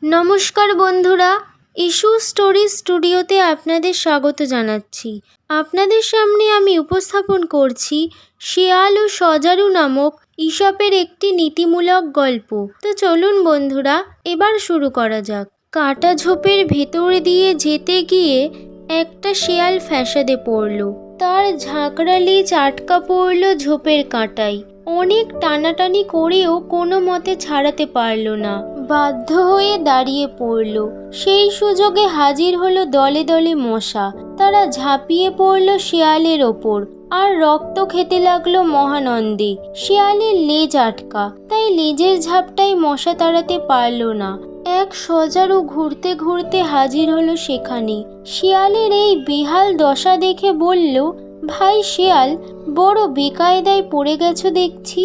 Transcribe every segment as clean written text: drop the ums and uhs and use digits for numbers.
নমস্কার বন্ধুরা, issue story স্টুডিওতে আপনাদের স্বাগত জানাচ্ছি। আপনাদের সামনে আমি উপস্থাপন করছি শেয়াল ও সজারু নামক ঈশপের একটি নীতিমূলক গল্প। তো চলুন বন্ধুরা, এবার শুরু করা যাক। কাটা ঝোপের ভেতর দিয়ে যেতে গিয়ে একটা শেয়াল ফ্যাসাদে পড়ল। তার ঝাঁকড়া লেজ আটকা পড়ল ঝোপের কাঁটায়। অনেক টানাটানি করেও কোনো মতে ছাড়াতে পারল না। বাধ্য হয়ে দাঁড়িয়ে পড়ল। সেই সুযোগে হাজির হলো দলে দলে মশা। তারা ঝাঁপিয়ে পড়ল শেয়ালের ওপর আর রক্ত খেতে লাগলো মহানন্দে। শেয়ালের লেজ আটকা, তাই লেজের ঝাপটায় মশা তাড়াতে পারল না। এক সজারু ঘুরতে ঘুরতে হাজির হলো সেখানে। শিয়ালের এই বেহাল দশা দেখে বলল, ভাই শিয়াল, বড় বেকায়দায় পড়ে গেছো দেখছি।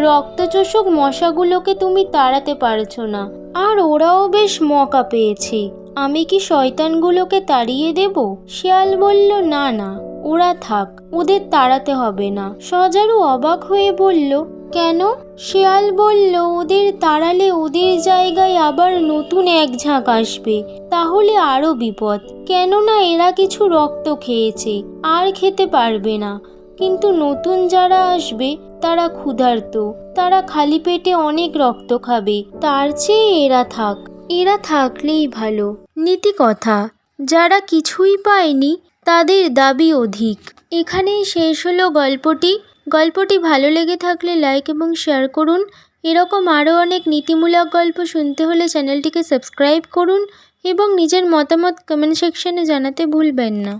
রক্তচোষক মশাগুলোকে তুমি তাড়াতে পারছো না, আর ওরাও বেশ মকা পেয়েছে। আমি কি শয়তানগুলোকে তাড়িয়ে দেব? শিয়াল বলল, না না, ওরা থাক, ওদের তাড়াতে হবে না। সজারু অবাক হয়ে বলল, কেন? শিয়াল বলল, ওদের তাড়ালে ওদের জায়গায় আবার নতুন এক ঝাঁক আসবে, তাহলে আরও বিপদ। কেননা এরা কিছু রক্ত খেয়েছে, আর খেতে পারবে না। কিন্তু নতুন যারা আসবে তারা ক্ষুধার্ত, তারা খালি পেটে অনেক রক্ত খাবে। তার চেয়ে এরা থাক, এরা থাকলেই ভালো। নীতি কথা, যারা কিছুই পায়নি তাদের দাবি অধিক। এখানেই শেষ হলো গল্পটি। গল্পটি ভালো লেগে থাকলে লাইক এবং শেয়ার করুন। এরকম আরও অনেক নীতিমূলক গল্প শুনতে হলে চ্যানেলটিকে সাবস্ক্রাইব করুন এবং নিজের মতামত কমেন্ট সেকশনে জানাতে ভুলবেন না।